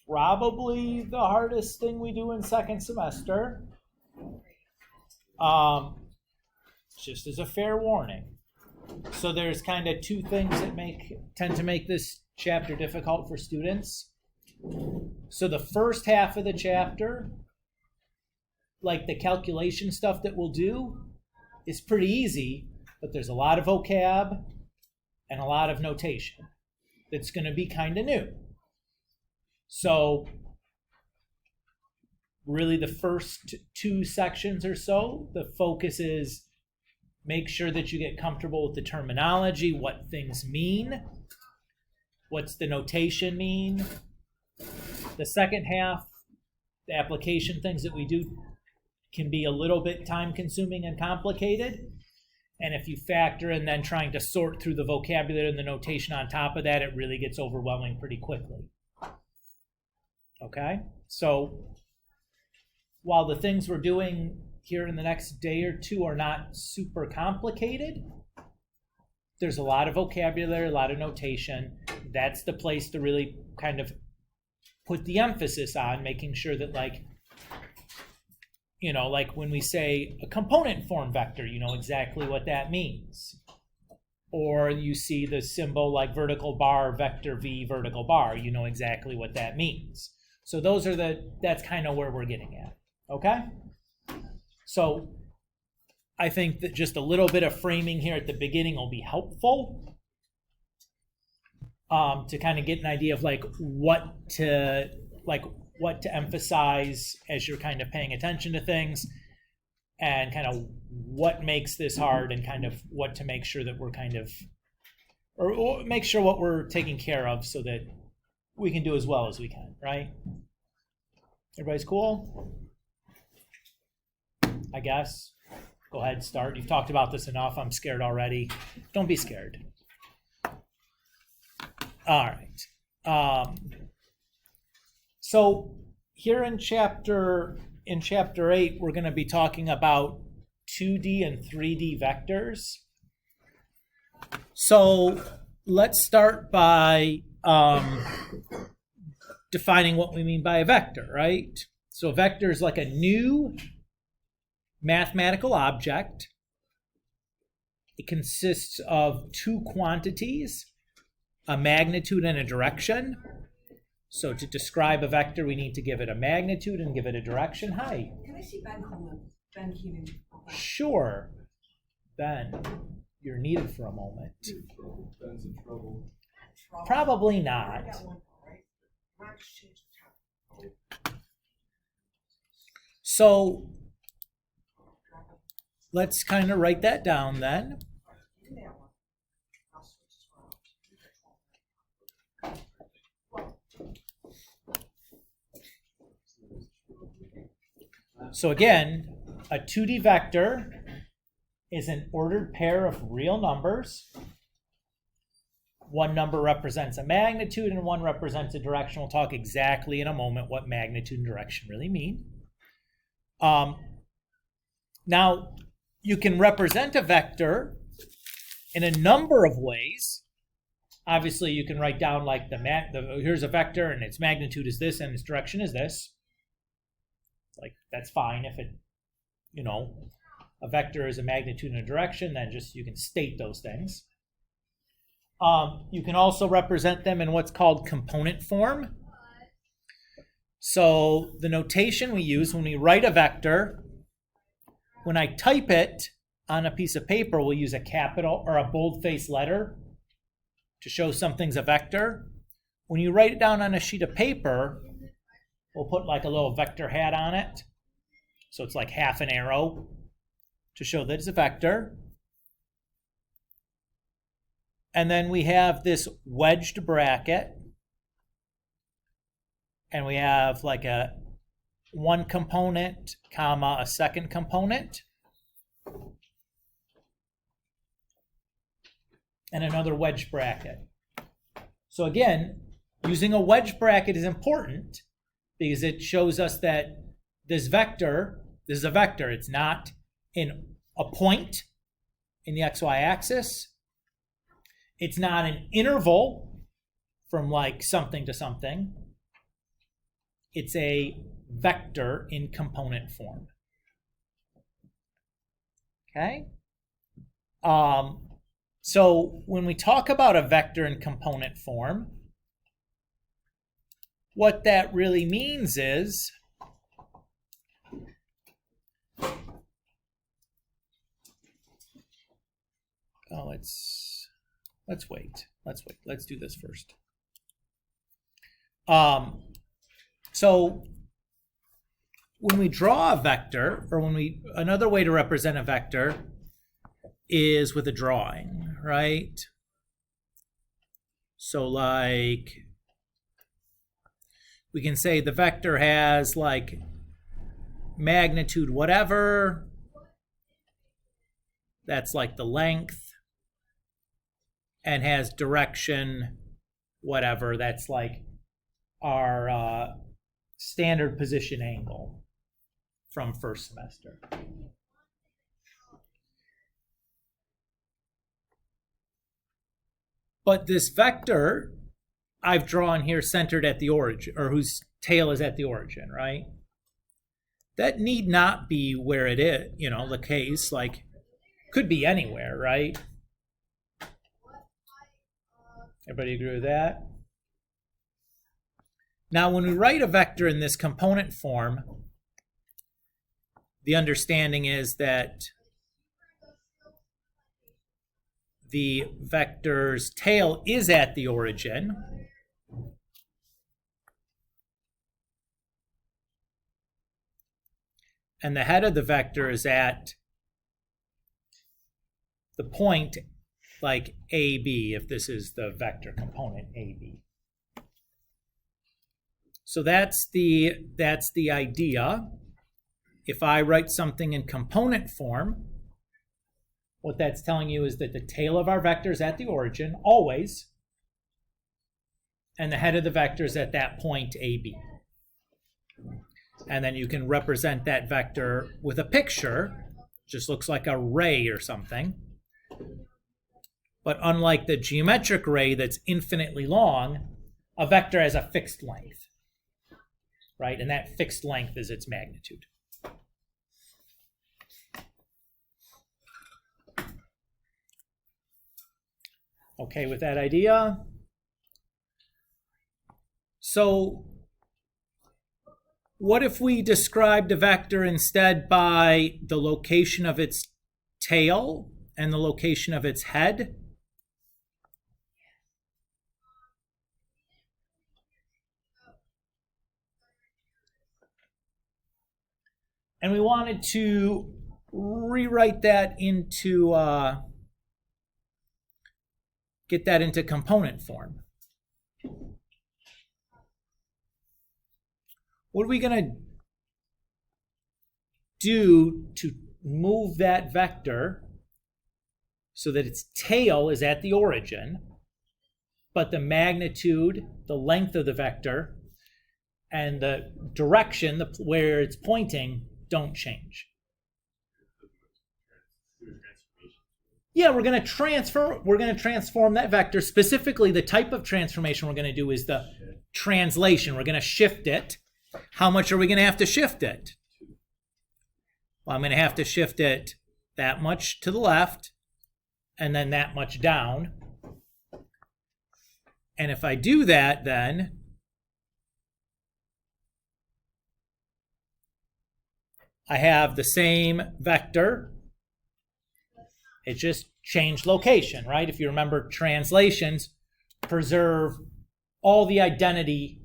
probably the hardest thing we do in second semester. Just as a fair warning. So there's kind of two things that tend to make this chapter difficult for students. So the first half of the chapter, like the calculation stuff that we'll do, is pretty easy, but there's a lot of vocab and a lot of notation that's going to be kind of new. So really the first two sections or so, the focus is make sure that you get comfortable with the terminology, what things mean, what's the notation mean. The second half, the application things that we do can be a little bit time consuming and complicated. And if you factor in then trying to sort through the vocabulary and the notation on top of that, it really gets overwhelming pretty quickly. Okay, so while the things we're doing here in the next day or two are not super complicated, there's a lot of vocabulary, a lot of notation. That's the place to really kind of put the emphasis on making sure that, like, you know, like when we say a component form vector, you know exactly what that means. Or you see the symbol like vertical bar, vector V, vertical bar, you know exactly what that means. So that's kind of where we're getting at, okay? So I think that just a little bit of framing here at the beginning will be helpful to kind of get an idea of what to emphasize as you're kind of paying attention to things, and kind of what makes this hard, and kind of what to make sure that we're kind of, or make sure what we're taking care of so that we can do as well as we can, right? Everybody's cool? I guess. Go ahead, start. You've talked about this enough. I'm scared already. Don't be scared. All right. So here in chapter 8, we're going to be talking about 2D and 3D vectors. So let's start by defining what we mean by a vector, right? So a vector is like a new mathematical object. It consists of two quantities, a magnitude and a direction. So to describe a vector, we need to give it a magnitude and give it a direction. Hi. Can I see Ben Keenan? Sure. Ben, you're needed for a moment. Ben's in trouble. Probably not. So let's kind of write that down then. So again, a 2D vector is an ordered pair of real numbers. One number represents a magnitude and one represents a direction. We'll talk exactly in a moment what magnitude and direction really mean. Now, you can represent a vector in a number of ways. Obviously, you can write down like here's a vector and its magnitude is this and its direction is this. Like, that's fine if it, you know, a vector is a magnitude and a direction, then just you can state those things. You can also represent them in what's called component form. So the notation we use when we write a vector, when I type it on a piece of paper, we'll use a capital or a bold-faced letter to show something's a vector. When you write it down on a sheet of paper, we'll put like a little vector hat on it. So it's like half an arrow to show that it's a vector. And then we have this wedged bracket. And we have like a one component, comma, a second component. And another wedge bracket. So again, using a wedge bracket is important because it shows us that this is a vector. It's not in a point in the xy axis. It's not an interval from like something to something. It's a vector in component form. Okay? So when we talk about a vector in component form, what that really means is let's wait. Let's do this first. So when we draw a vector, or another way to represent a vector is with a drawing, right? So like, we can say the vector has like magnitude whatever, that's like the length, and has direction whatever, that's like our standard position angle from first semester. But this vector I've drawn here centered at the origin, or whose tail is at the origin, right? That need not be where it is, the case, like, could be anywhere, right? Everybody agree with that? Now, when we write a vector in this component form, the understanding is that the vector's tail is at the origin, and the head of the vector is at the point like AB, if this is the vector component AB. So that's the idea. If I write something in component form, what that's telling you is that the tail of our vector is at the origin, always, and the head of the vector is at that point AB. And then you can represent that vector with a picture, just looks like a ray or something. But unlike the geometric ray that's infinitely long, a vector has a fixed length, right? And that fixed length is its magnitude. Okay with that idea? So what if we described a vector instead by the location of its tail and the location of its head? And we wanted to rewrite that into, get that into component form. What are we going to do to move that vector so that its tail is at the origin, but the magnitude, the length of the vector, and the direction, where it's pointing, don't change? Yeah, we're going to transform that vector. Specifically, the type of transformation we're going to do is the translation. We're going to shift it. How much are we going to have to shift it? Well, I'm going to have to shift it that much to the left and then that much down. And if I do that, then I have the same vector. It just changed location, right? If you remember, translations preserve all the identity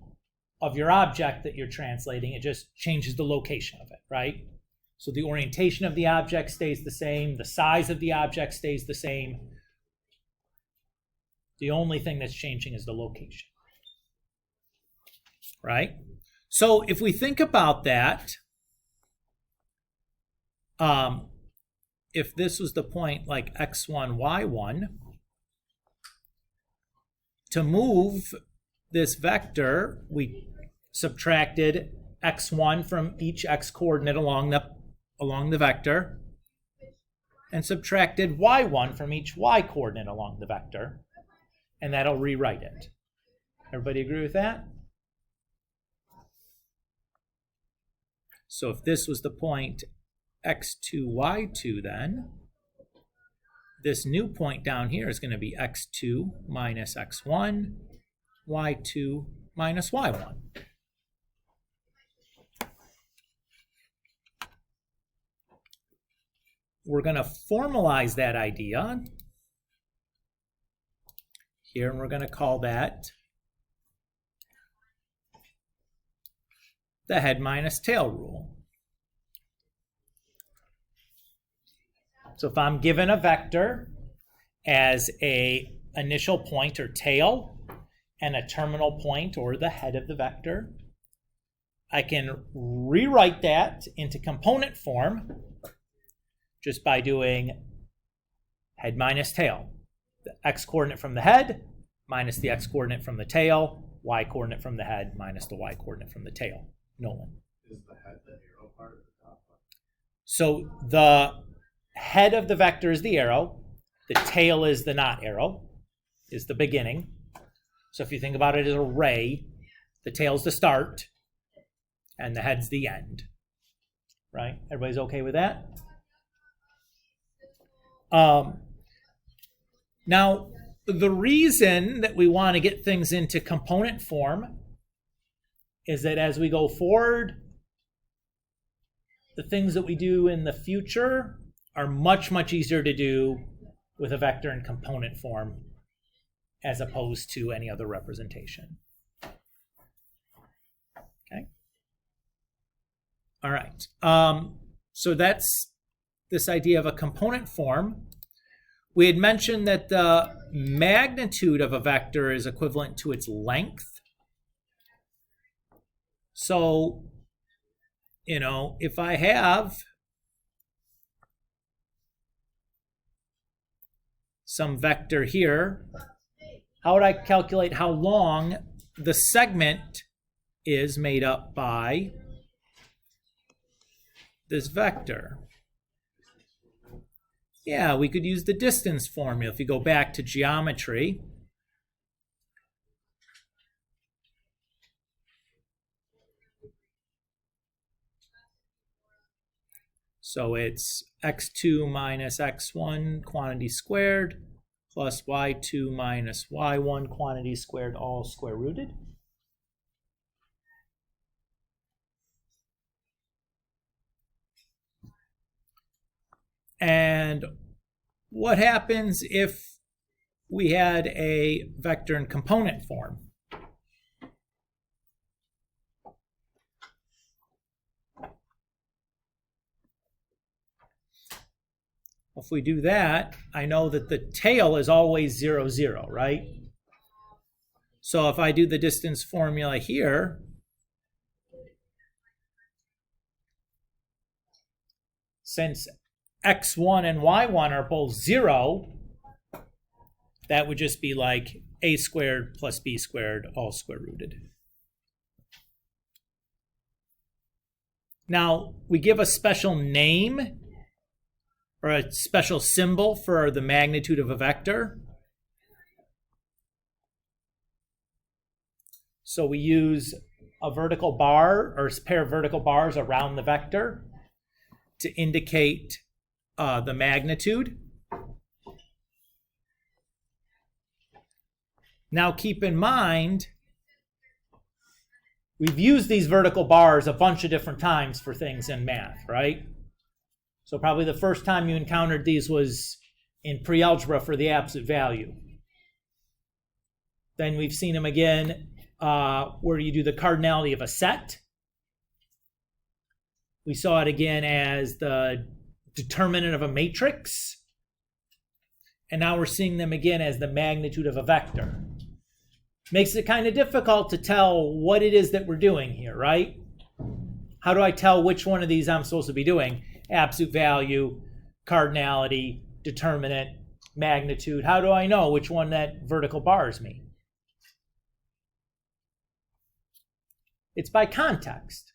of your object that you're translating. It just changes the location of it, right? So the orientation of the object stays the same. The size of the object stays the same. The only thing that's changing is the location, right? So if we think about that, if this was the point like x1, y1, to move this vector, we subtracted x1 from each x coordinate along the vector, and subtracted y1 from each y coordinate along the vector, and that'll rewrite it. Everybody agree with that? So if this was the point x2, y2, then this new point down here is going to be x2 minus x1, y2 minus y1. We're going to formalize that idea here, and we're going to call that the head minus tail rule. So if I'm given a vector as a initial point or tail and a terminal point or the head of the vector, I can rewrite that into component form just by doing head minus tail. The x-coordinate from the head minus the x-coordinate from the tail, y-coordinate from the head minus the y-coordinate from the tail. Nolan. Is the head the arrow part or the top part? So the head of the vector is the arrow, the tail is the not arrow, is the beginning. So if you think about it as a ray, the tail's the start, and the head's the end. Right? Everybody's okay with that? Now, the reason that we want to get things into component form is that as we go forward, the things that we do in the future are much, much easier to do with a vector in component form as opposed to any other representation. Okay? All right. So that's this idea of a component form. We had mentioned that the magnitude of a vector is equivalent to its length. So, if I have some vector here, how would I calculate how long the segment is made up by this vector? Yeah, we could use the distance formula if you go back to geometry. So it's x2 minus x1 quantity squared plus y2 minus y1 quantity squared, all square rooted. And what happens if we had a vector in component form? If we do that, I know that the tail is always 0, 0, right? So if I do the distance formula here, since x1 and y1 are both 0, that would just be like a squared plus b squared, all square rooted. Now, we give a special name or a special symbol for the magnitude of a vector. So we use a vertical bar or a pair of vertical bars around the vector to indicate the magnitude. Now keep in mind, we've used these vertical bars a bunch of different times for things in math, right? So probably the first time you encountered these was in pre-algebra for the absolute value. Then we've seen them again where you do the cardinality of a set. We saw it again as the determinant of a matrix. And now we're seeing them again as the magnitude of a vector. Makes it kind of difficult to tell what it is that we're doing here, right? How do I tell which one of these I'm supposed to be doing? Absolute value, cardinality, determinant, magnitude. How do I know which one that vertical bars mean? It's by context.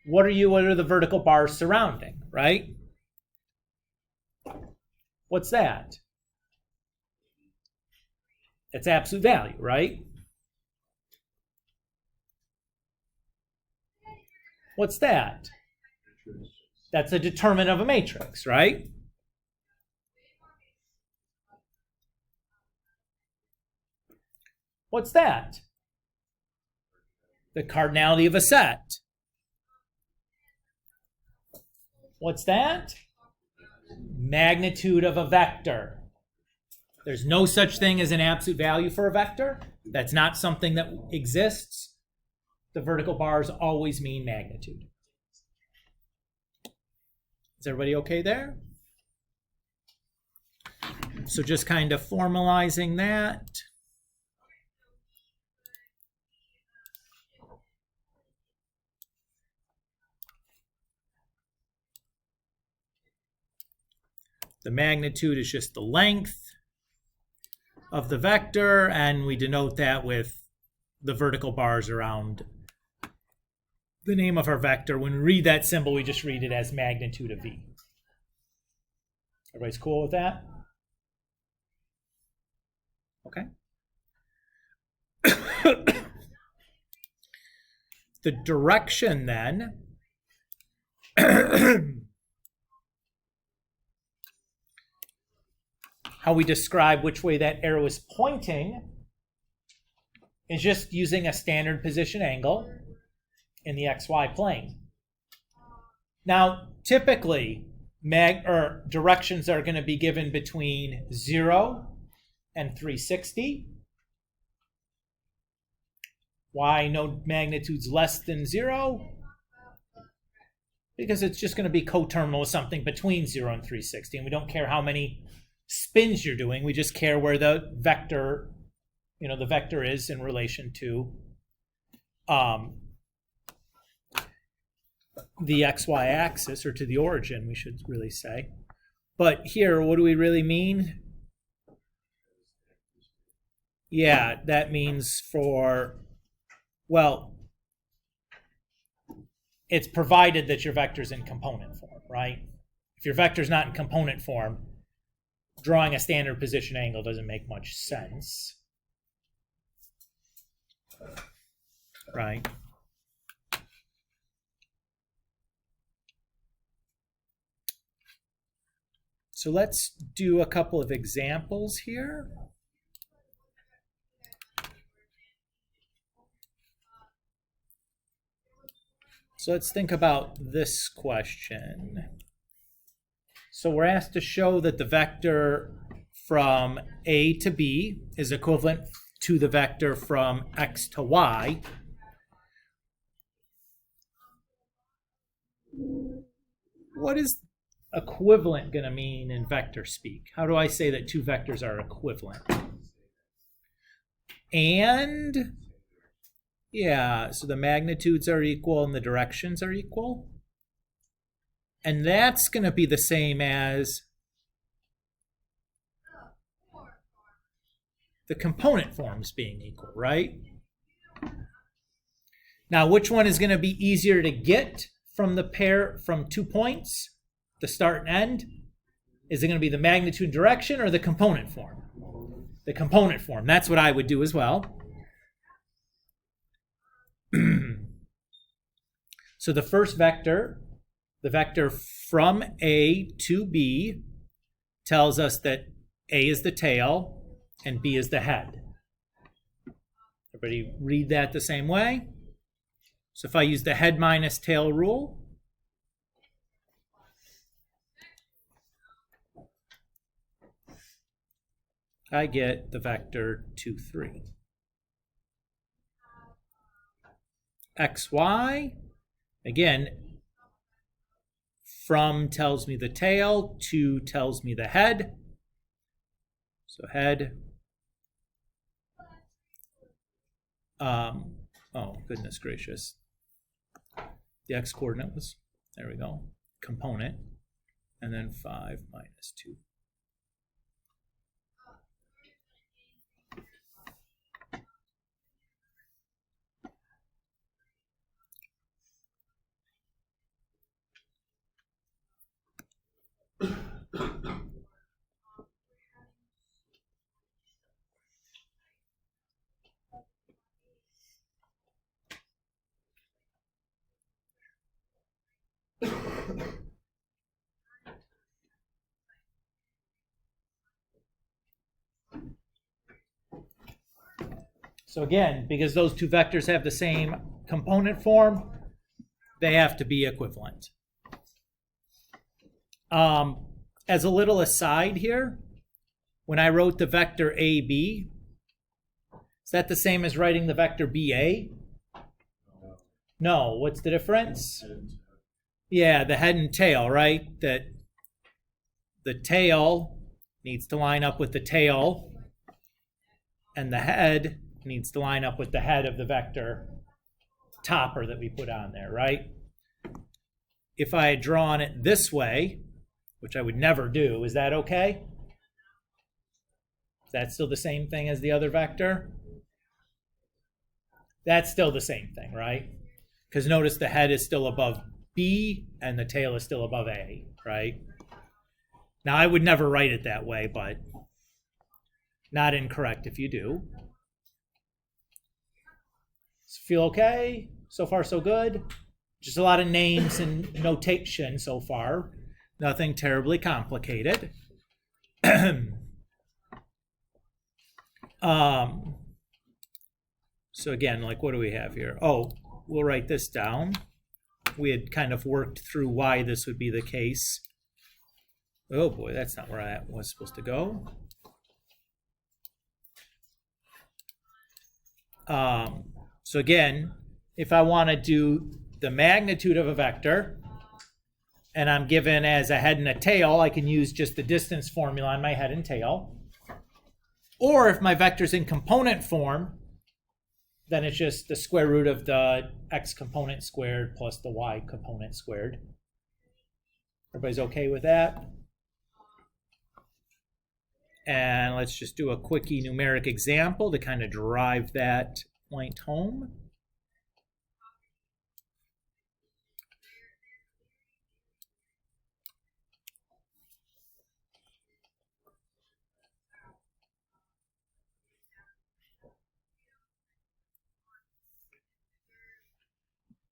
What are the vertical bars surrounding, right? What's that? It's absolute value, right? What's that? That's a determinant of a matrix, right? What's that? The cardinality of a set. What's that? Magnitude of a vector. There's no such thing as an absolute value for a vector. That's not something that exists. The vertical bars always mean magnitude. Is everybody okay there? So just kind of formalizing that. The magnitude is just the length of the vector, and we denote that with the vertical bars around the name of our vector. When we read that symbol, we just read it as magnitude of v. Everybody's cool with that? Okay. The direction then how we describe which way that arrow is pointing is just using a standard position angle in the xy plane. Now, typically, directions are going to be given between 0 and 360. Why no magnitude's less than 0? Because it's just going to be coterminal with something between 0 and 360, and we don't care how many spins you're doing. We just care where the vector, the vector is in relation to the xy axis, or to the origin, we should really say. But here, what do we really mean? Yeah, that means it's provided that your vector's in component form, right? If your vector's not in component form, drawing a standard position angle doesn't make much sense, right? So let's do a couple of examples here. So let's think about this question. So we're asked to show that the vector from A to B is equivalent to the vector from X to Y. What is equivalent going to mean in vector speak? How do I say that two vectors are equivalent? And yeah, so the magnitudes are equal and the directions are equal. And that's going to be the same as the component forms being equal, right? Now, which one is going to be easier to get from the pair from 2 points, the start and end? Is it going to be the magnitude and direction or the component form? The component form. That's what I would do as well. So the first vector, the vector from A to B, tells us that A is the tail and B is the head. Everybody read that the same way? So if I use the head minus tail rule, I get the vector 2, 3. XY, again, from tells me the tail, to tells me the head. So head. Oh, goodness gracious. The x coordinate was, there we go, component. And then 5 minus 2. So again, because those two vectors have the same component form, they have to be equivalent. As a little aside here, when I wrote the vector AB, is that the same as writing the vector BA? No, what's the difference? Yeah, the head and tail, right? That the tail needs to line up with the tail, and the head needs to line up with the head of the vector topper that we put on there, right? If I had drawn it this way, which I would never do, is that okay? Is that still the same thing as the other vector? That's still the same thing, right? Because notice the head is still above B and the tail is still above A, right? Now, I would never write it that way, but not incorrect if you do. Feel okay? So far, so good? Just a lot of names and notation so far. Nothing terribly complicated. So again, like, what do we have here? Oh, we'll write this down. We had kind of worked through why this would be the case. Oh boy, that's not where I was supposed to go. So again, if I want to do the magnitude of a vector, and I'm given as a head and a tail, I can use just the distance formula on my head and tail. Or if my vector's in component form, then it's just the square root of the x component squared plus the y component squared. Everybody's okay with that? And let's just do a quickie numeric example to kind of drive that point home.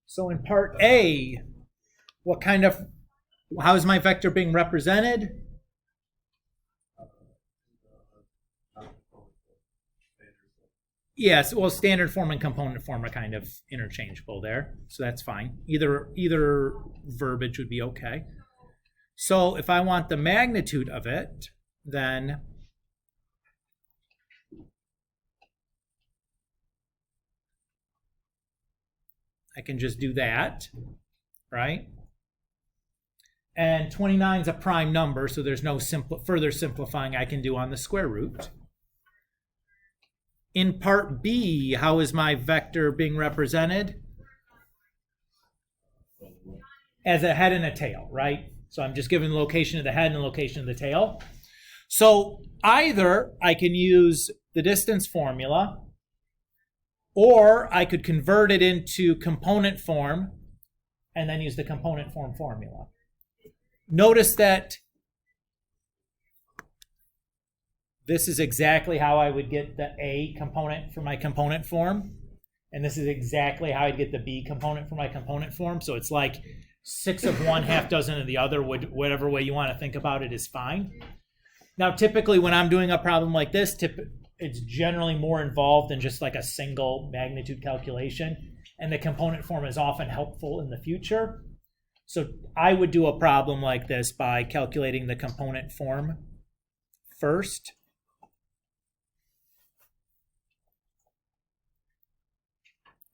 So in part A, how is my vector being represented? Yes, well, standard form and component form are kind of interchangeable there, so that's fine. Either verbiage would be okay. So if I want the magnitude of it, then I can just do that, right? And 29 is a prime number, so there's no further simplifying I can do on the square root. In part B, how is my vector being represented? As a head and a tail, right? So I'm just given the location of the head and the location of the tail. So either I can use the distance formula, or I could convert it into component form and then use the component form formula. Notice that this is exactly how I would get the A component for my component form. And this is exactly how I'd get the B component for my component form. So it's like 6 of one, half dozen of the other. Whatever way you want to think about it is fine. Now, typically when I'm doing a problem like this, it's generally more involved than just like a single magnitude calculation. And the component form is often helpful in the future. So I would do a problem like this by calculating the component form first.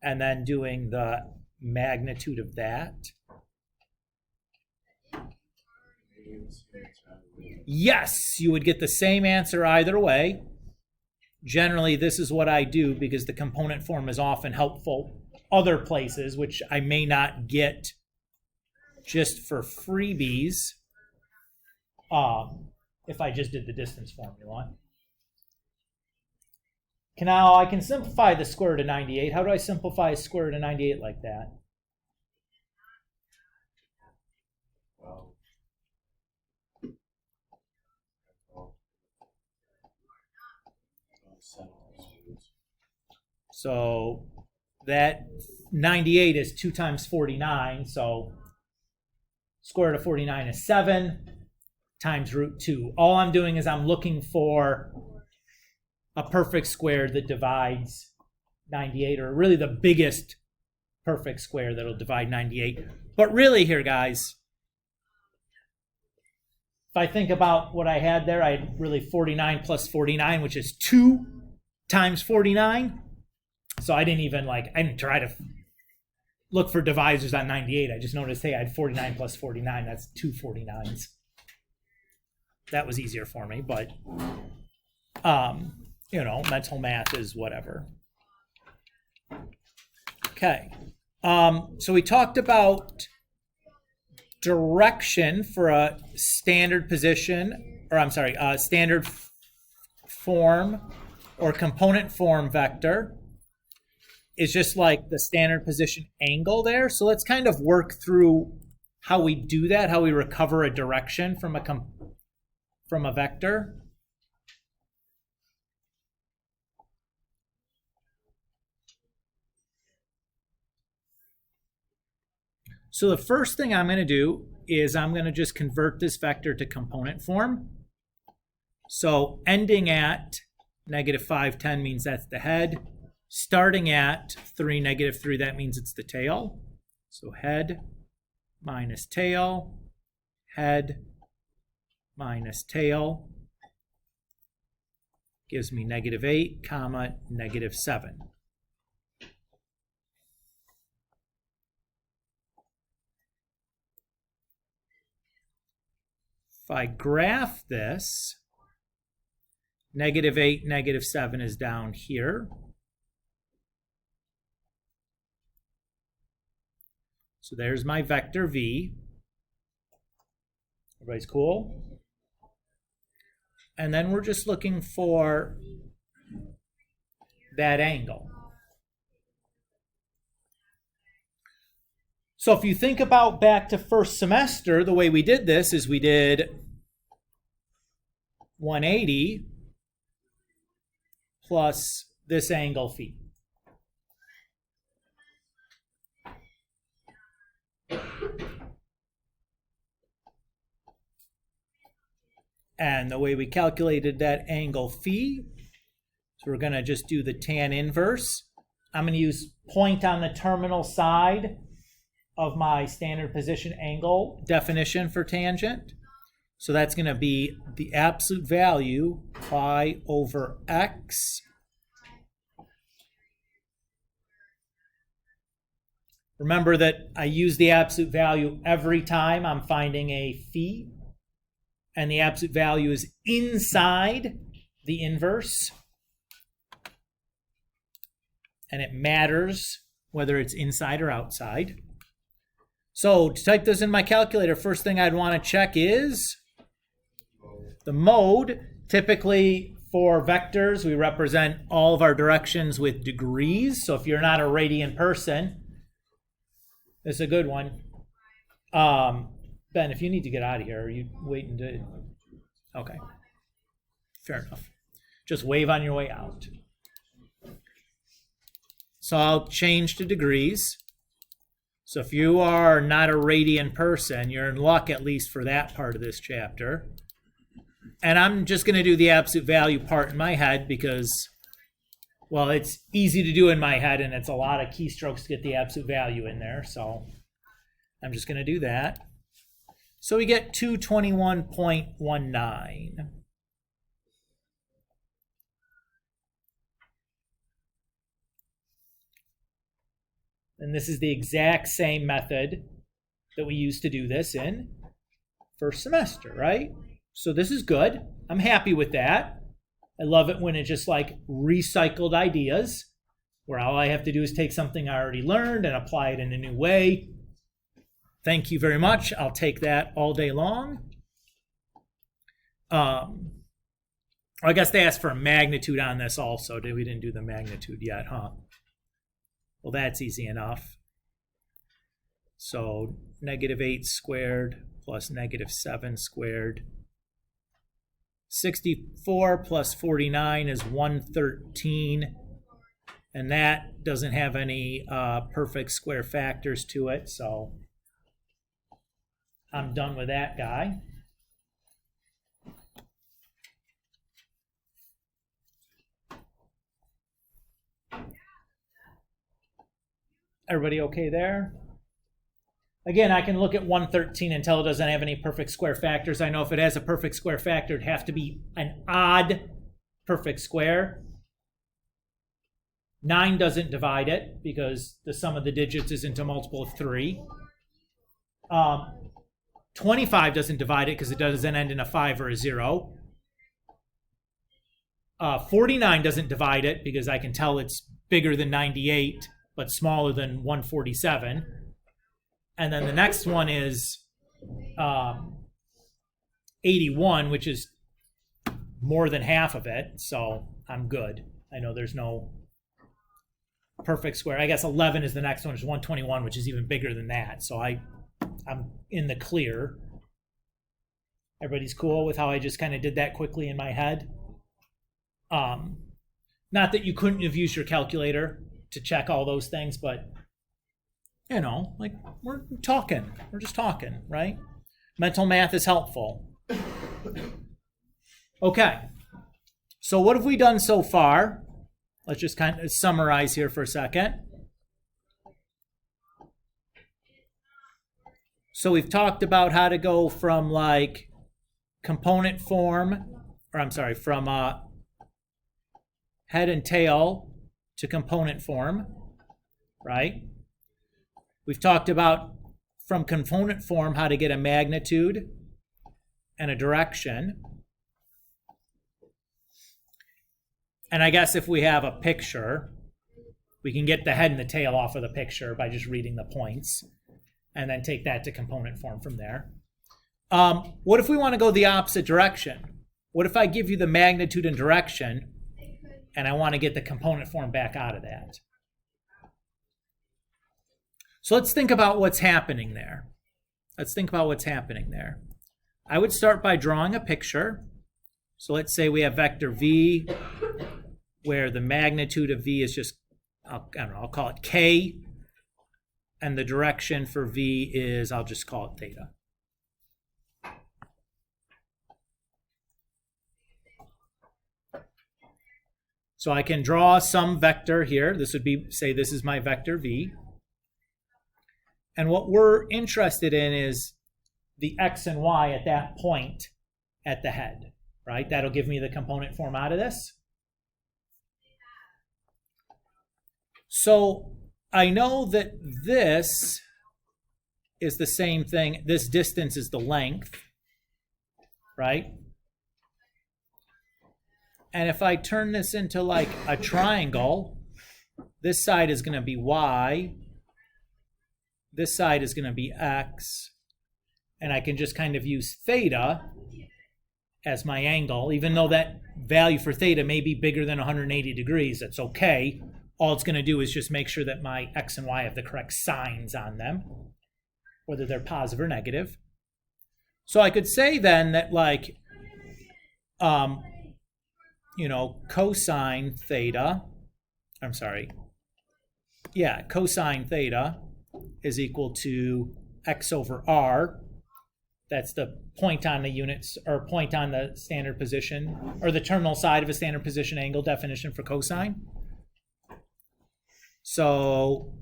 And then doing the magnitude of that. Yes, you would get the same answer either way. Generally, this is what I do because the component form is often helpful other places, which I may not get just for freebies if I just did the distance formula. Now, I can simplify the square root of 98. How do I simplify a square root of 98 like that? So that 98 is 2 times 49. So square root of 49 is 7 times root 2. All I'm doing is I'm looking for a perfect square that divides 98, or really the biggest perfect square that'll divide 98. But really here, guys, if I think about what I had there, I had really 49 plus 49, which is 2 times 49. So I didn't try to look for divisors on 98. I just noticed, hey, I had 49 plus 49. That's 2 49s. That was easier for me, but, mental math is whatever. Okay. So we talked about direction for a standard position, standard form or component form vector is just like the standard position angle there. So let's kind of work through how we do that, how we recover a direction from a vector. So the first thing I'm going to do is I'm going to just convert this vector to component form. So ending at -5, 10 means that's the head. Starting at 3, -3, that means it's the tail. So head minus tail, head minus tail gives me -8, comma, -7. If I graph this, -8, -7 is down here. So there's my vector v. Everybody's cool? And then we're just looking for that angle. So if you think about back to first semester, the way we did this is we did 180 plus this angle phi. And the way we calculated that angle phi, so we're going to just do the tan inverse. I'm going to use point on the terminal side of my standard position angle definition for tangent. So that's going to be the absolute value pi over x. Remember that I use the absolute value every time I'm finding a phi, and the absolute value is inside the inverse. And it matters whether it's inside or outside. So to type this in my calculator, first thing I'd want to check is the mode. Typically for vectors, we represent all of our directions with degrees. So if you're not a radian person, this is a good one. Ben, if you need to get out of here, are you waiting to? Okay, fair enough. Just wave on your way out. So I'll change to degrees. So if you are not a radian person, you're in luck at least for that part of this chapter. And I'm just going to do the absolute value part in my head because, well, it's easy to do in my head and it's a lot of keystrokes to get the absolute value in there. So I'm just going to do that. So we get 221.19. And this is the exact same method that we used to do this in first semester, right? So this is good. I'm happy with that. I love it when it's just like recycled ideas, where all I have to do is take something I already learned and apply it in a new way. Thank you very much. I'll take that all day long. I guess they asked for a magnitude on this also. We didn't do the magnitude yet, huh? Well, that's easy enough. So -8 squared plus -7 squared. 64 plus 49 is 113. And that doesn't have any perfect square factors to it, so I'm done with that guy. Everybody okay there? Again, I can look at 113 and tell it doesn't have any perfect square factors. I know if it has a perfect square factor, it'd have to be an odd perfect square. 9 doesn't divide it because the sum of the digits isn't a multiple of 3. 25 doesn't divide it because it doesn't end in a 5 or a 0. 49 doesn't divide it because I can tell it's bigger than 98 but smaller than 147. And then the next one is 81, which is more than half of it, so I'm good. I know there's no perfect square. I guess 11 is the next one, which is 121, which is even bigger than that. So I'm in the clear. Everybody's cool with how I just kind of did that quickly in my head? Not that you couldn't have used your calculator to check all those things, but you know, like we're talking. We're just talking, right? Mental math is helpful. Okay. So what have we done so far? Let's just kind of summarize here for a second. So we've talked about how to go from like component form, or I'm sorry, from head and tail to component form, right? We've talked about from component form how to get a magnitude and a direction. And I guess if we have a picture, we can get the head and the tail off of the picture by just reading the points and then take that to component form from there. What if we want to go the opposite direction? What if I give you the magnitude and direction and I want to get the component form back out of that? So let's think about what's happening there. I would start by drawing a picture. So let's say we have vector v, where the magnitude of v is just, I'll call it k, and the direction for v is, I'll just call it theta. So I can draw some vector here. This would be, say this is my vector v. And what we're interested in is the x and y at that point at the head, right? That'll give me the component form out of this. So I know that this is the same thing. This distance is the length, right? And if I turn this into like a triangle, this side is going to be y. This side is going to be x. And I can just kind of use theta as my angle. Even though that value for theta may be bigger than 180 degrees, that's okay. All it's going to do is just make sure that my x and y have the correct signs on them, whether they're positive or negative. So I could say then that like, cosine theta, cosine theta is equal to x over r. That's the point on the units, or point on the standard position, or the terminal side of a standard position angle definition for cosine. So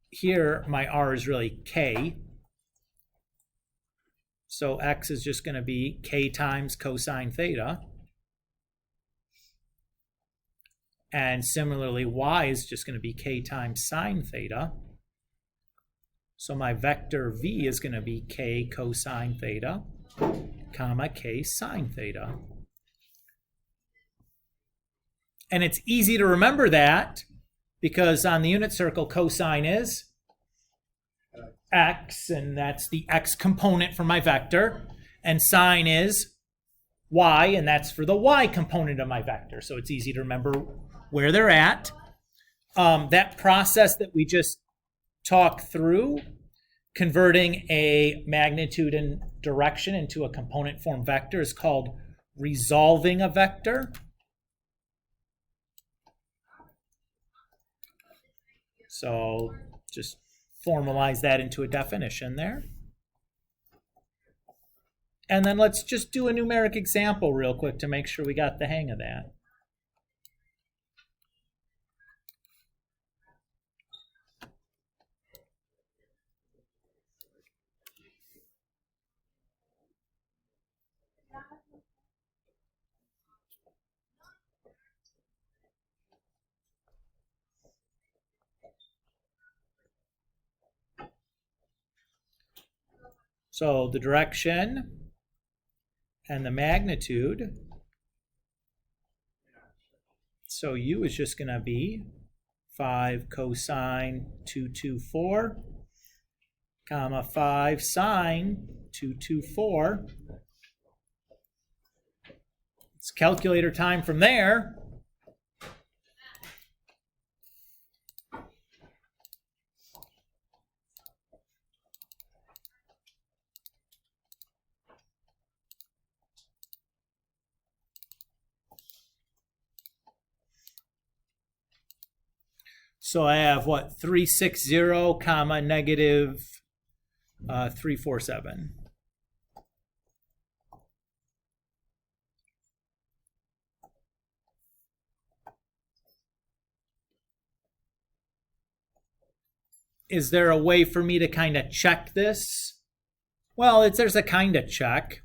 here my r is really k. So x is just going to be k times cosine theta. And similarly, y is just going to be k times sine theta. So my vector v is going to be k cosine theta, comma k sine theta. And it's easy to remember that because on the unit circle, cosine is x, and that's the x component for my vector. And sine is y, and that's for the y component of my vector. So it's easy to remember where they're at. That process that we just talked through, converting a magnitude and direction into a component form vector, is called resolving a vector. So just formalize that into a definition there. And then let's just do a numeric example real quick to make sure we got the hang of that. So the direction and the magnitude. So U is just going to be 5 cosine 224, comma 5 sine 224. It's calculator time from there. So I have what, 360 comma negative 347. Is there a way for me to kind of check this? Well, there's a kind of check.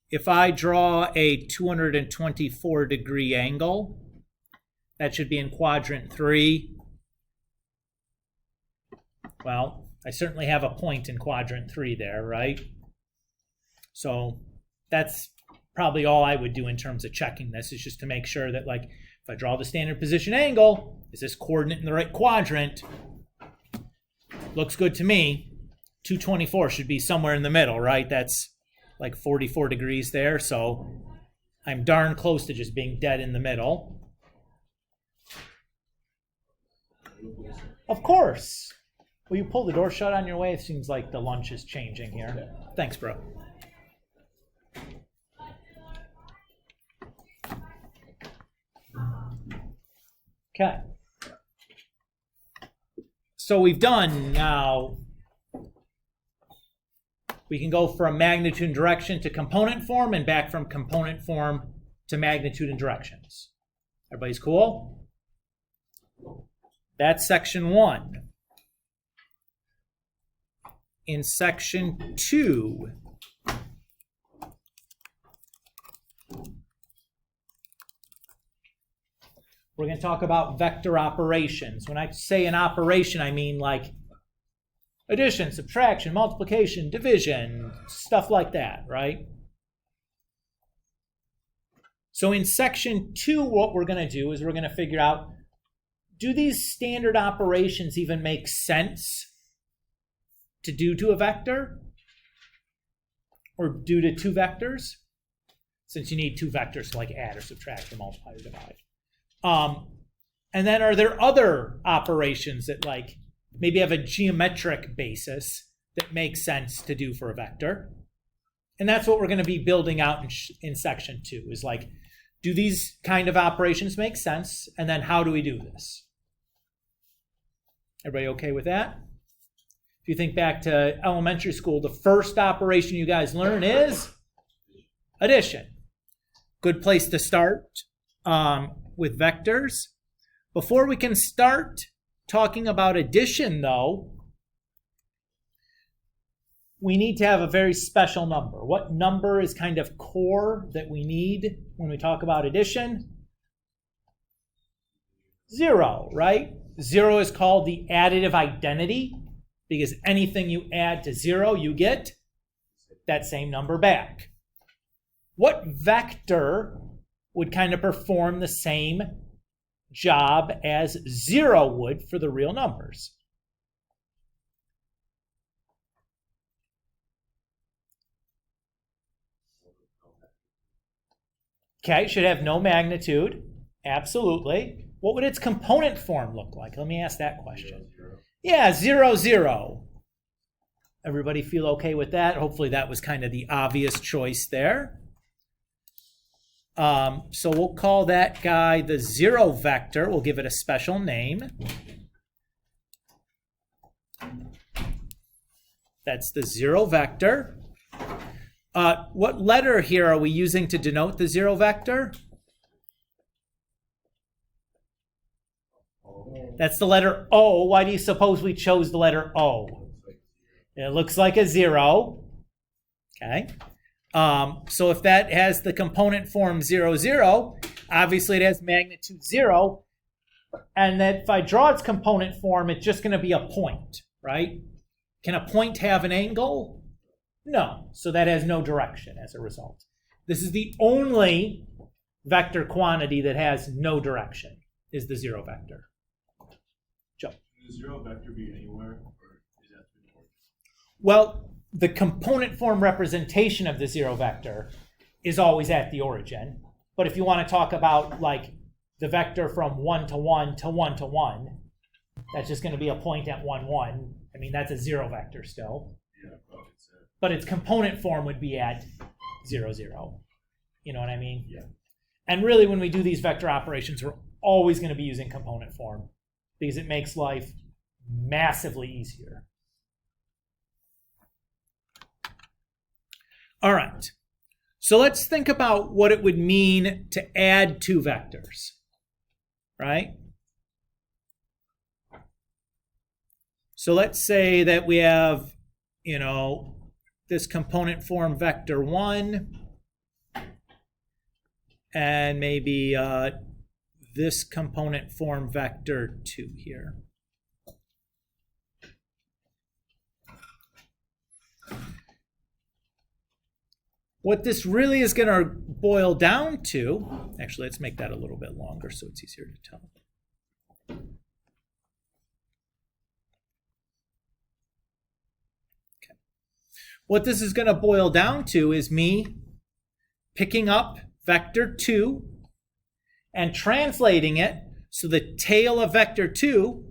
If I draw a 224 degree angle, that should be in quadrant 3. Well, I certainly have a point in quadrant 3 there, right? So that's probably all I would do in terms of checking this, is just to make sure that, like, if I draw the standard position angle, is this coordinate in the right quadrant? Looks good to me. 224 should be somewhere in the middle, right? That's like 44 degrees there, so I'm darn close to just being dead in the middle. Of course. Will you pull the door shut on your way? It seems like the lunch is changing here. Thanks, bro. Okay. So we've done now. We can go from magnitude and direction to component form and back from component form to magnitude and directions. Everybody's cool? That's section 1. In section 2, we're going to talk about vector operations. When I say an operation, I mean like addition, subtraction, multiplication, division, stuff like that, right? So in section 2, what we're going to do is we're going to figure out, do these standard operations even make sense to do to a vector? Or do to two vectors? Since you need two vectors to like add or subtract or multiply or divide. And then are there other operations that like maybe have a geometric basis that makes sense to do for a vector? And that's what we're going to be building out in section 2, is like, do these kind of operations make sense? And then how do we do this? Everybody okay with that? If you think back to elementary school, the first operation you guys learn is addition. Good place to start with vectors. Before we can start talking about addition, though, we need to have a very special number. What number is kind of core that we need when we talk about addition? 0, right? 0 is called the additive identity, because anything you add to 0, you get that same number back. What vector would kind of perform the same job as 0 would for the real numbers? Okay, should have no magnitude. Absolutely. What would its component form look like? Let me ask that question. 0, 0. Yeah, 0, 0. Everybody feel okay with that? Hopefully that was kind of the obvious choice there. So we'll call that guy the 0 vector. We'll give it a special name. That's the 0 vector. What letter here are we using to denote the 0 vector? That's the letter O. Why do you suppose we chose the letter O? It looks like a 0. Okay. So if that has the component form 0, 0, obviously it has magnitude 0. And that if I draw its component form, it's just going to be a point, right? Can a point have an angle? No. So that has no direction as a result. This is the only vector quantity that has no direction, is the zero vector. Joe. Can the zero vector be anywhere, or is that the north? Well, the component form representation of the zero vector is always at the origin. But if you want to talk about like the vector from 1 to 1 to 1 to 1, that's just going to be a point at 1, 1. I mean, that's a zero vector still. Yeah, But its component form would be at 0, 0. You know what I mean? Yeah. And really, when we do these vector operations, we're always going to be using component form because it makes life massively easier. All right. So let's think about what it would mean to add two vectors, right? So let's say that we have, this component form vector 1 and maybe this component form vector 2 here. What this really is going to boil down to, actually, let's make that a little bit longer so it's easier to tell. Okay. What this is going to boil down to is me picking up vector 2 and translating it so the tail of vector 2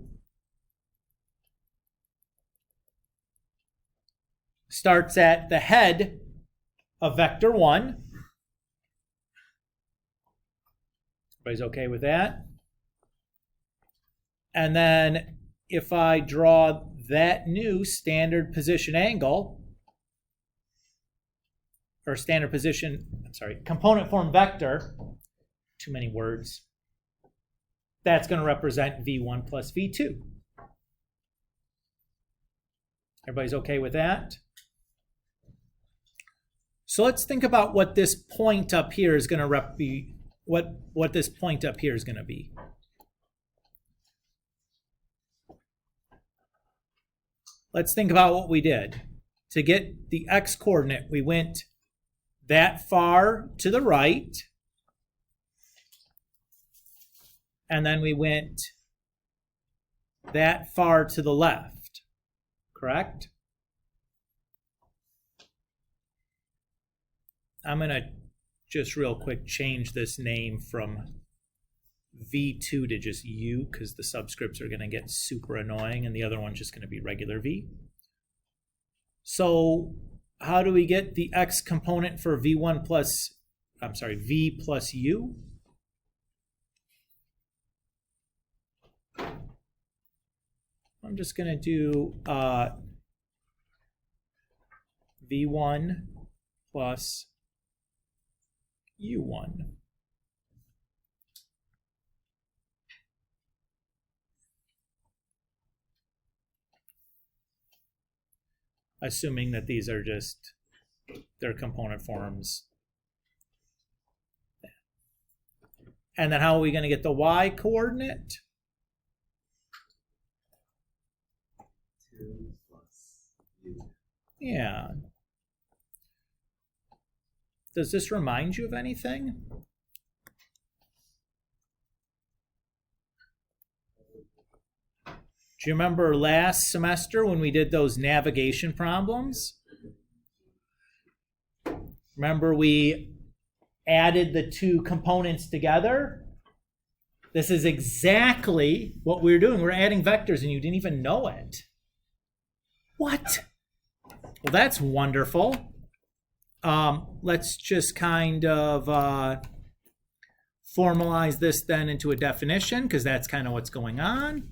starts at the head of vector 1. Everybody's okay with that? And then if I draw that new standard position angle, or component form vector, too many words, that's going to represent V1 plus V2. Everybody's okay with that? So let's think about what this point up here is going to be. What this point up here is going to be. Let's think about what we did. To get the x coordinate, we went that far to the right, and then we went that far to the left, correct? I'm going to just real quick change this name from V2 to just U because the subscripts are going to get super annoying and the other one's just going to be regular V. So how do we get the x component for V plus U? I'm just going to do V1 plus U1. Assuming that these are just their component forms. And then how are we going to get the y coordinate? 2 plus U. Yeah. Does this remind you of anything? Do you remember last semester when we did those navigation problems? Remember we added the two components together? This is exactly what we're doing. We're adding vectors and you didn't even know it. What? Well, that's wonderful. Let's just kind of formalize this then into a definition because that's kind of what's going on.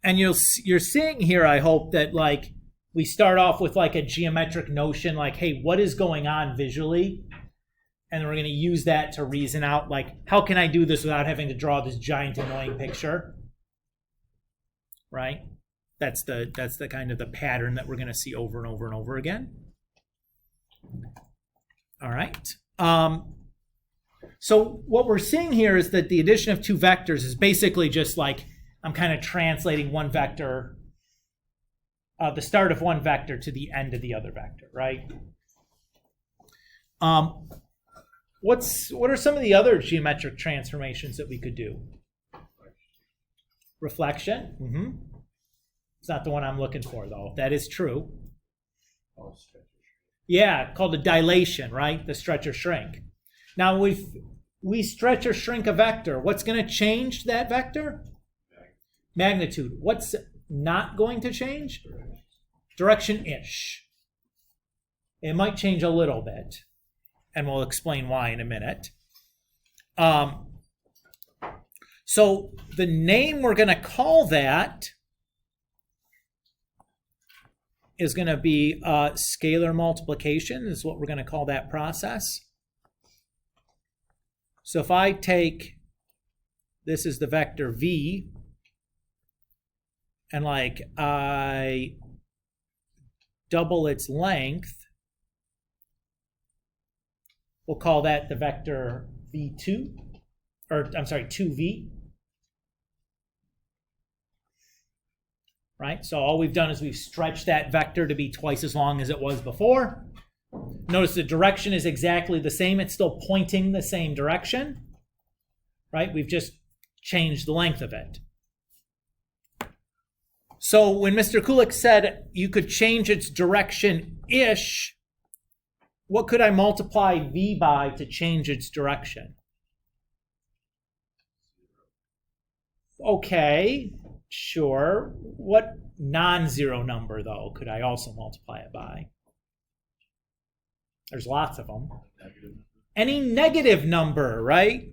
And you're seeing here, I hope, that like we start off with like a geometric notion, like, hey, what is going on visually? And we're going to use that to reason out, like, how can I do this without having to draw this giant annoying picture? Right? That's the kind of the pattern that we're going to see over and over and over again. All right. So what we're seeing here is that the addition of two vectors is basically just like I'm kind of translating one vector, the start of one vector to the end of the other vector, right? What are some of the other geometric transformations that we could do? Reflection. Mm-hmm. It's not the one I'm looking for, though. That is true. Yeah, called a dilation, right? The stretch or shrink. Now, we stretch or shrink a vector. What's going to change that vector? Magnitude. What's not going to change? Direction-ish. It might change a little bit, and we'll explain why in a minute. So the name we're going to call that is going to be scalar multiplication is what we're going to call that process. So if I take, this is the vector v, and like I double its length, we'll call that the vector v2, or I'm sorry, 2v. Right? So all we've done is we've stretched that vector to be twice as long as it was before. Notice the direction is exactly the same. It's still pointing the same direction. Right? We've just changed the length of it. So when Mr. Kulik said you could change its direction-ish, what could I multiply v by to change its direction? Okay, sure. What non-zero number, though, could I also multiply it by? There's lots of them. Any negative number, right?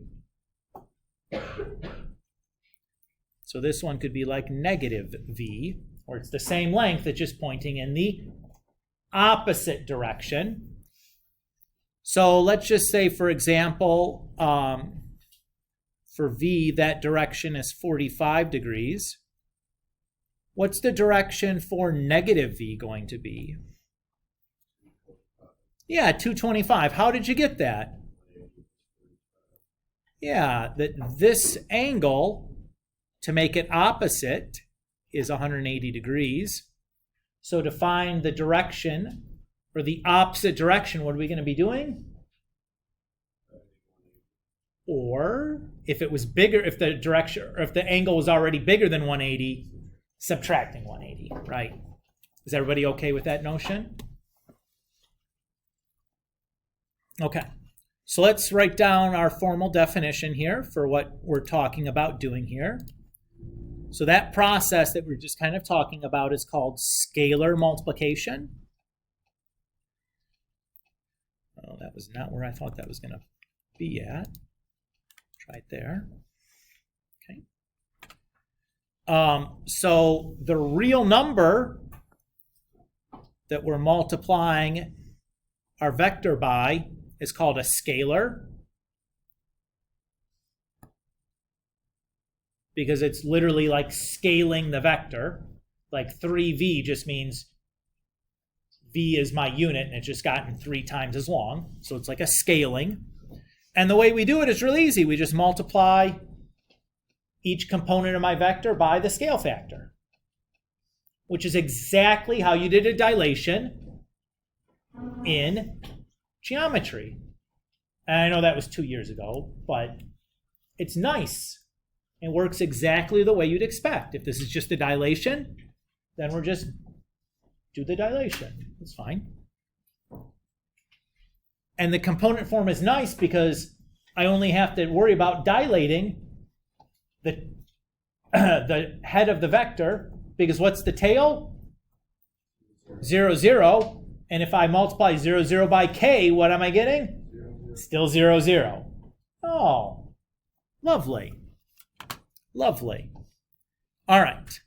So this one could be like negative v, or it's the same length, it's just pointing in the opposite direction. So let's just say, for example, for v, that direction is 45 degrees. What's the direction for negative v going to be? Yeah, 225. How did you get that? Yeah, that this angle, to make it opposite, is 180 degrees. So to find the direction, or the opposite direction, what are we going to be doing? Or if it was bigger, if the direction, or if the angle was already bigger than 180, subtracting 180, right? Is everybody okay with that notion? Okay, so let's write down our formal definition here for what we're talking about doing here. So that process that we're just kind of talking about is called scalar multiplication. Oh, that was not where I thought that was going to be at. Try it there. Okay. So the real number that we're multiplying our vector by is called a scalar, because it's literally like scaling the vector. Like 3v just means v is my unit, and it's just gotten 3 times as long. So it's like a scaling. And the way we do it is really easy. We just multiply each component of my vector by the scale factor, which is exactly how you did a dilation in geometry. And I know that was 2 years ago, but it's nice. It works exactly the way you'd expect. If this is just a dilation, then we're just do the dilation. It's fine. And the component form is nice because I only have to worry about dilating the head of the vector, because what's the tail? 0, 0. And if I multiply 0, 0 by k, what am I getting? Still 0, 0. Oh, lovely. Lovely. All right.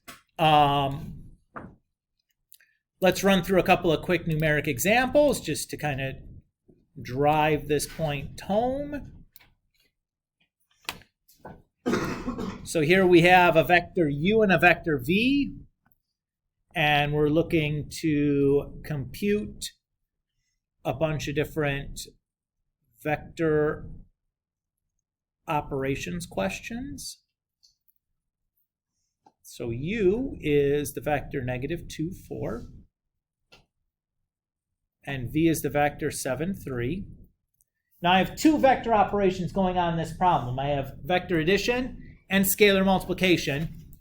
Let's run through a couple of quick numeric examples just to kind of drive this point home. So here we have a vector u and a vector v, and we're looking to compute a bunch of different vector operations questions. So U is the vector -2, 4. And V is the vector 7, 3. Now I have two vector operations going on in this problem. I have vector addition and scalar multiplication.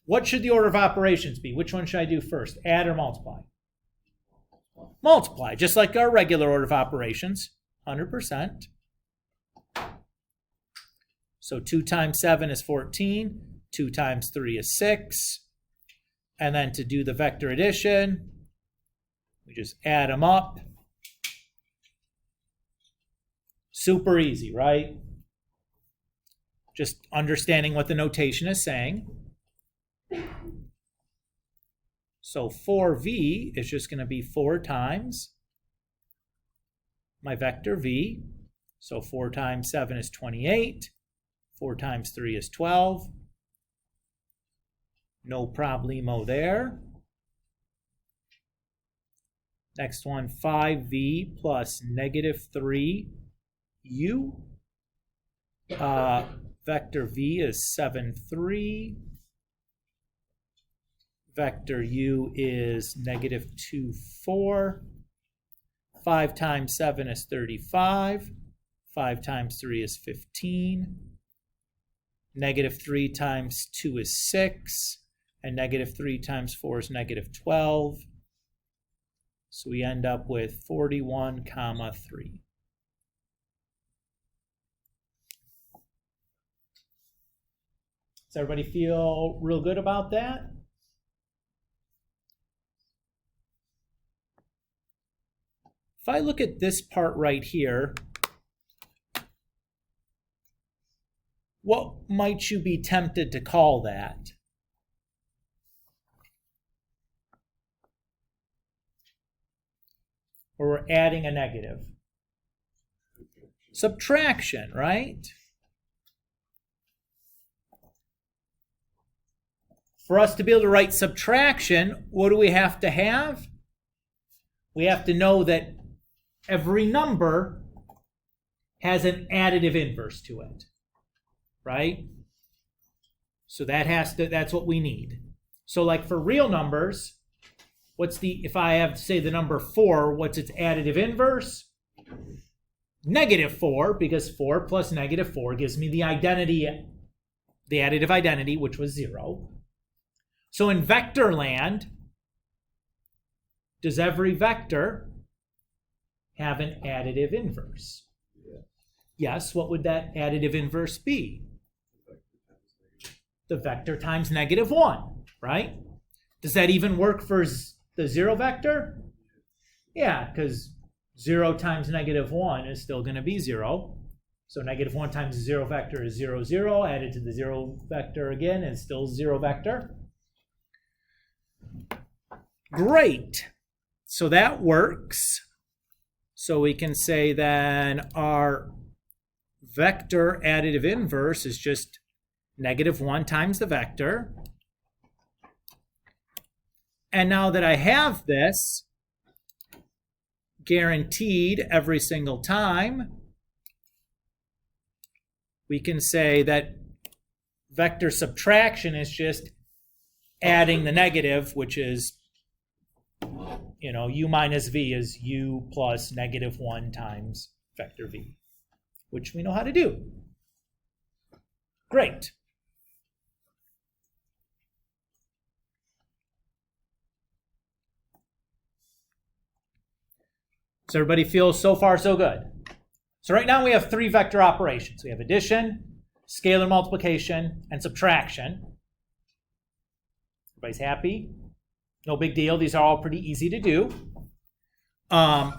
What should the order of operations be? Which one should I do first? Add or multiply? Multiply, just like our regular order of operations, 100%. So 2 times 7 is 14. 2 times 3 is 6. And then to do the vector addition, we just add them up. Super easy, right? Just understanding what the notation is saying. So 4v is just going to be 4 times my vector v. So 4 times 7 is 28. 4 times 3 is 12. No problemo there. Next one, 5v plus -3u. Vector v is 7, 3. Vector u is -2, 4. 5 times 7 is 35. 5 times 3 is 15. -3 times 2 is 6. And -3 times 4 is -12. So we end up with 41, 3. Does everybody feel real good about that? If I look at this part right here, what might you be tempted to call that? Or we're adding a negative. Subtraction, right? For us to be able to write subtraction, what do we have to have? We have to know that every number has an additive inverse to it, right? So that's what we need. So like for real numbers, if I have to say the number 4, what's its additive inverse? -4, because 4 plus -4 gives me the additive identity, which was 0. So in vector land, does every vector have an additive inverse? Yes, what would that additive inverse be? The vector times -1, right? Does that even work for the 0 vector? Yeah, because 0 times -1 is still going to be 0. So -1 times the 0 vector is 0, 0. Added to the 0 vector again is still 0 vector. Great. So that works. So we can say then our vector additive inverse is just -1 times the vector. And now that I have this guaranteed every single time, we can say that vector subtraction is just adding the negative, which is, u minus v is u plus -1 times vector v, which we know how to do. Great. Does everybody feel so far so good? So right now we have 3 vector operations. We have addition, scalar multiplication, and subtraction. Everybody's happy? No big deal. These are all pretty easy to do. The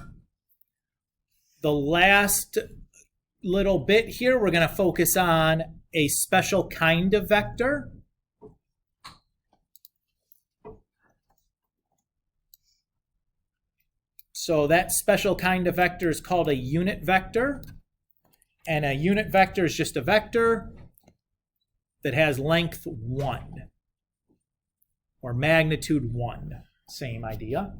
last little bit here, we're going to focus on a special kind of vector. So that special kind of vector is called a unit vector. And a unit vector is just a vector that has length 1 or magnitude 1. Same idea.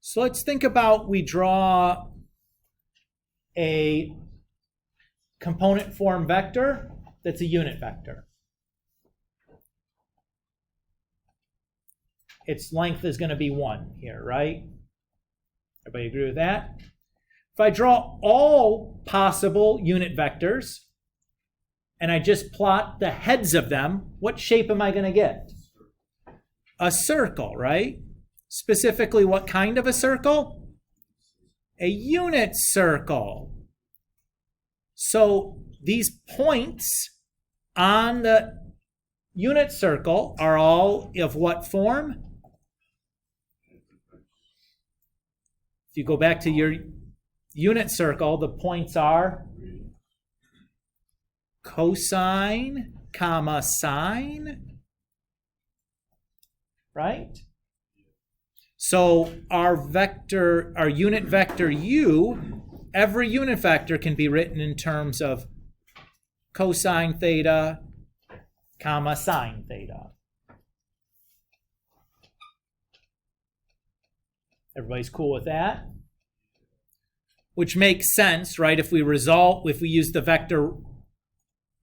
So let's think about, we draw a component form vector that's a unit vector. Its length is going to be 1 here, right? Everybody agree with that? If I draw all possible unit vectors and I just plot the heads of them, what shape am I going to get? A circle, right? Specifically, what kind of a circle? A unit circle. So these points on the unit circle are all of what form? If you go back to your unit circle, the points are cosine, comma, sine, right? So our unit vector u, every unit vector can be written in terms of cosine theta, comma, sine theta. Everybody's cool with that? Which makes sense, right? If we use the vector,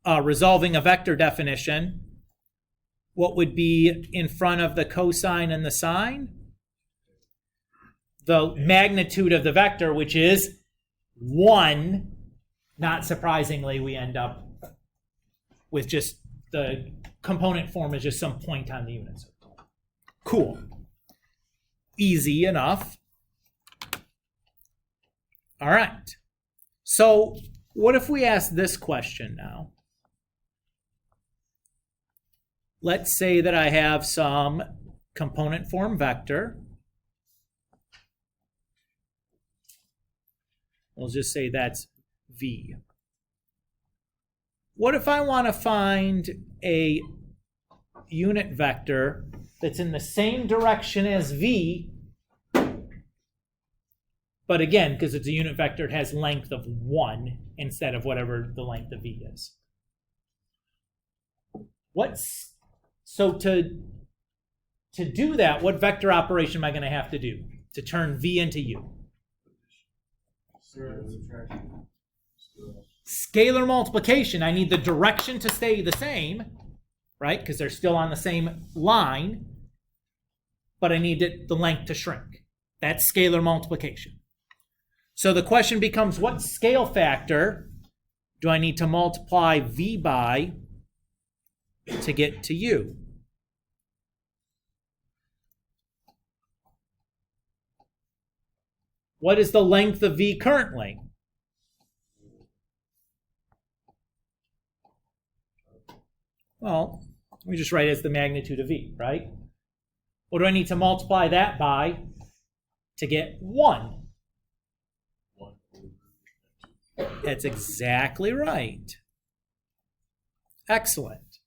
resolving a vector definition, what would be in front of the cosine and the sine? The magnitude of the vector, which is 1. Not surprisingly, we end up with just the component form is just some point on the unit circle. Cool. Easy enough. All right. So what if we ask this question now? Let's say that I have some component form vector. We'll just say that's V. What if I want to find a unit vector that's in the same direction as V, but again, because it's a unit vector, it has length of 1 instead of whatever the length of V is. So to do that, what vector operation am I going to have to do to turn V into U? Scalar multiplication. I need the direction to stay the same, right? Because they're still on the same line, but I need the length to shrink. That's scalar multiplication. So the question becomes, what scale factor do I need to multiply V by to get to U? What is the length of V currently? Well, we just write it as the magnitude of V, right? What do I need to multiply that by to get 1? That's exactly right. Excellent.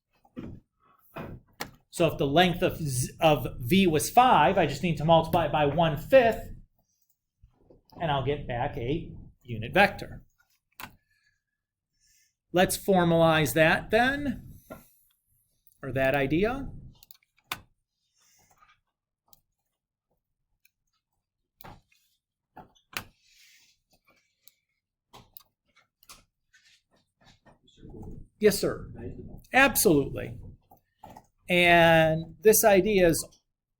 So if the length of V was 5, I just need to multiply it by 1/5, and I'll get back a unit vector. Let's formalize that then, or that idea. Yes, sir. Absolutely. And this idea is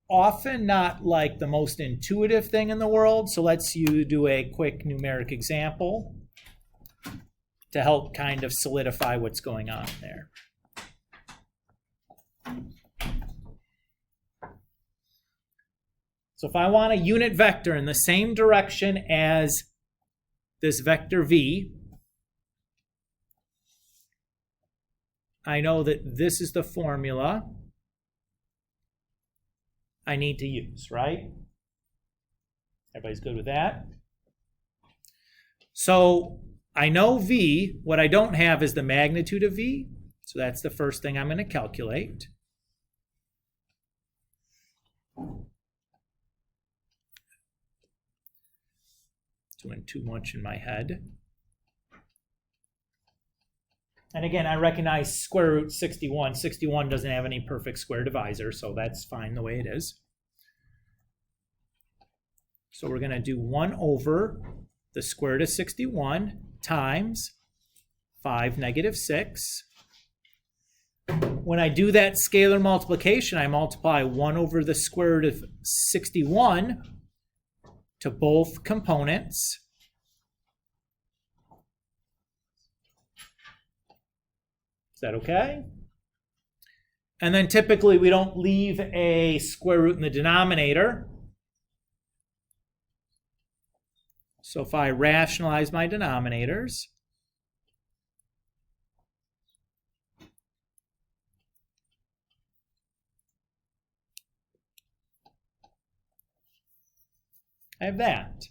often not like the most intuitive thing in the world, so let's do a quick numeric example to help kind of solidify what's going on there. So if I want a unit vector in the same direction as this vector V, I know that this is the formula I need to use, right? Everybody's good with that? So I know V. What I don't have is the magnitude of V. So that's the first thing I'm going to calculate. Doing too much in my head. And again, I recognize square root 61. 61 doesn't have any perfect square divisor, so that's fine the way it is. So we're going to do 1 over the square root of 61 times 5 negative 6. When I do that scalar multiplication, I multiply 1 over the square root of 61 to both components. Is that okay? And then typically we don't leave a square root in the denominator. So if I rationalize my denominators, I have that.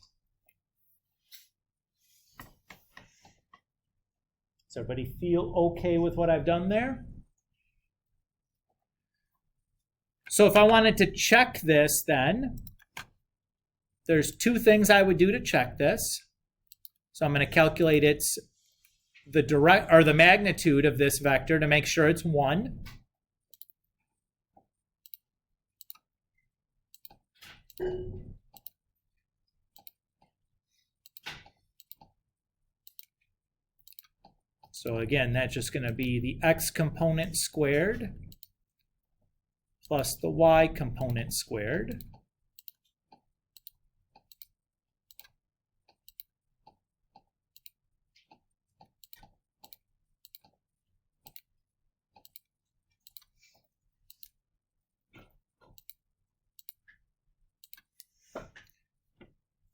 Does everybody feel okay with what I've done there? So if I wanted to check this then, there's 2 things I would do to check this. So I'm going to calculate the magnitude of this vector to make sure it's 1. So again, that's just going to be the x component squared plus the y component squared.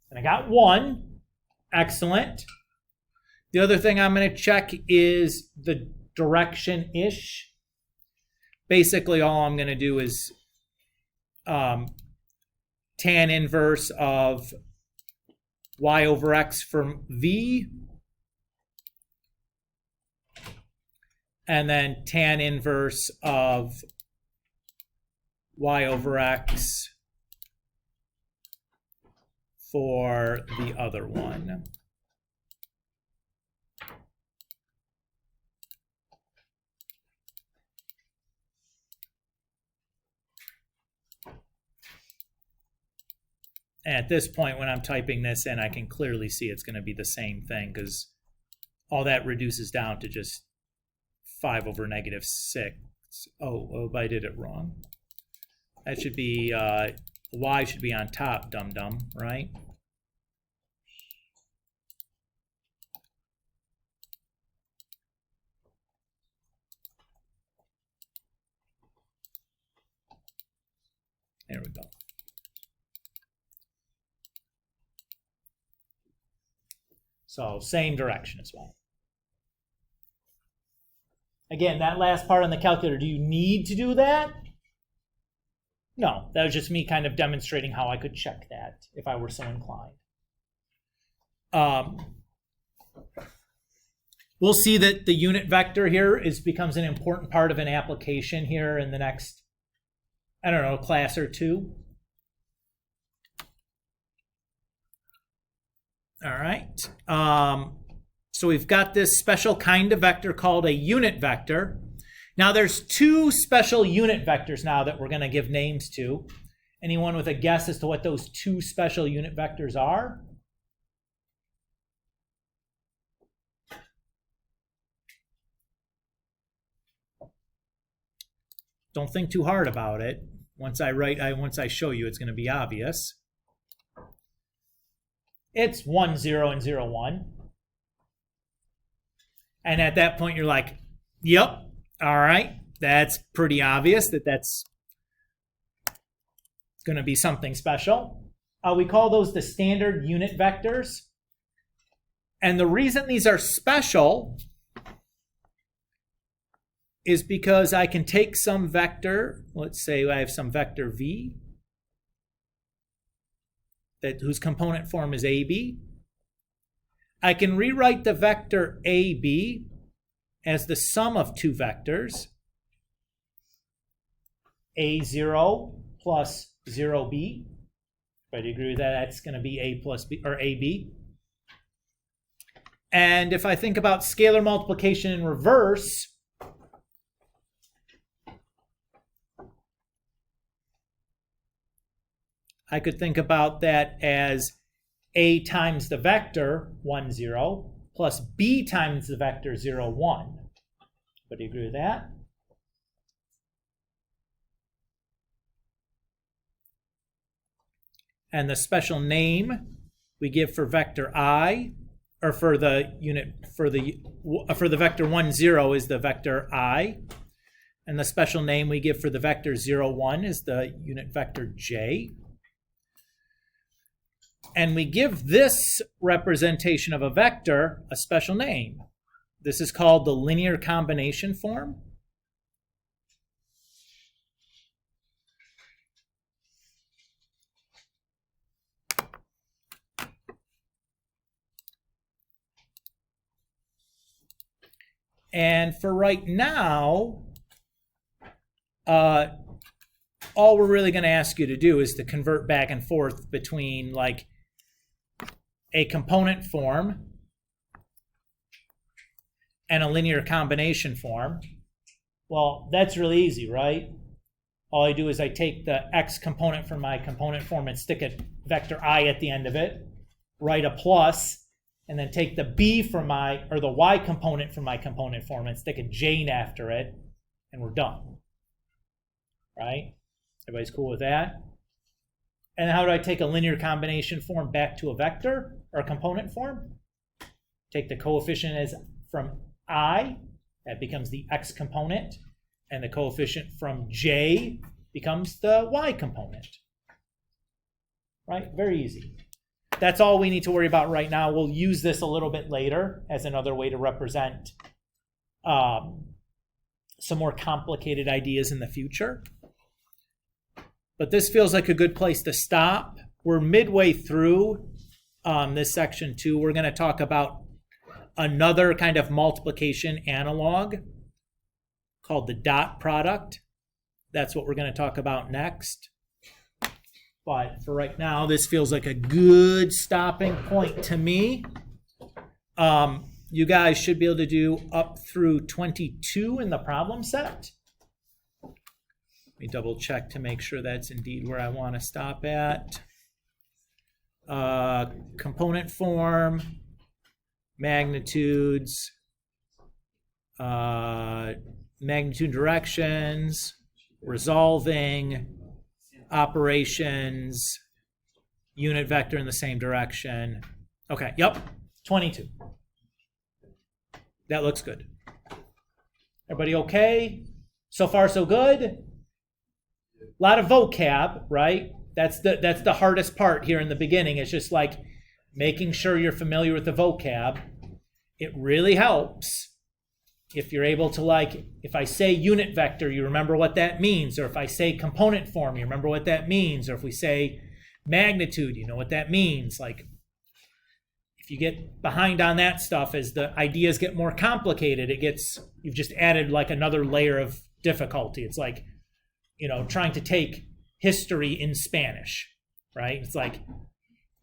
And I got 1. Excellent. The other thing I'm going to check is the direction-ish. Basically, all I'm going to do is tan inverse of y over x from v, and then tan inverse of y over x for the other one. And at this point, when I'm typing this in, I can clearly see it's going to be the same thing because all that reduces down to just 5 over negative 6. Oh, I did it wrong. That should be, y should be on top, dum-dum, right? There we go. So same direction as well. Again, that last part on the calculator, do you need to do that? No, that was just me kind of demonstrating how I could check that if I were so inclined. We'll see that the unit vector here becomes an important part of an application here in the next, I don't know, class or 2. All right. So we've got this special kind of vector called a unit vector. Now there's 2 special unit vectors now that we're going to give names to. Anyone with a guess as to what those 2 special unit vectors are? Don't think too hard about it. Once I show you, it's going to be obvious. It's 1, 0, and 0, 1. And at that point, you're like, yep, all right, that's pretty obvious that that's going to be something special. We call those the standard unit vectors. And the reason these are special is because I can take some vector, let's say I have some vector v, whose component form is AB. I can rewrite the vector AB as the sum of 2 vectors, A0 plus 0B. Everybody agree with that? That's going to be A plus B, or AB. And if I think about scalar multiplication in reverse, I could think about that as A times the vector 1, 0 plus B times the vector 0, 1. Everybody agree with that? And the special name we give for vector I, or for the unit, for the vector 1, 0 is the vector I. And the special name we give for the vector 0, 1 is the unit vector j. And we give this representation of a vector a special name. This is called the linear combination form. And for right now, all we're really going to ask you to do is to convert back and forth between like a component form and a linear combination form. Well, that's really easy, right? All I do is I take the x component from my component form and stick a vector I at the end of it, write a plus, and then take the b from my, or the y component from my component form and stick a j after it, and we're done. Right? Everybody's cool with that? And how do I take a linear combination form back to a vector or a component form? Take the coefficient as from I, that becomes the x component, and the coefficient from j becomes the y component. Right? Very easy. That's all we need to worry about right now. We'll use this a little bit later as another way to represent some more complicated ideas in the future. But this feels like a good place to stop. We're midway through this section 2. We're going to talk about another kind of multiplication analog called the dot product. That's what we're going to talk about next. But for right now, this feels like a good stopping point to me. You guys should be able to do up through 22 in the problem set. Let me double check to make sure that's indeed where I want to stop at. Component form, magnitudes, magnitude directions, resolving, operations, unit vector in the same direction. Okay, yep, 22. That looks good. Everybody okay? So far, so good? A lot of vocab, right? That's the hardest part here in the beginning. It's just like making sure you're familiar with the vocab. It really helps if you're able to, like, if I say unit vector, you remember what that means. Or if I say component form, you remember what that means. Or if we say magnitude, you know what that means. Like, if you get behind on that stuff, as the ideas get more complicated, you've just added like another layer of difficulty. It's like, trying to take history in Spanish, right? It's like,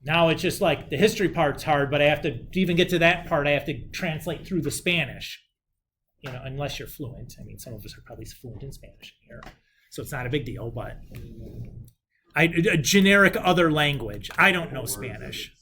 now it's just like the history part's hard, but I have to even get to that part, I have to translate through the Spanish. Unless you're fluent. I mean, some of us are probably fluent in Spanish here, so it's not a big deal, but a generic other language. I don't know Spanish.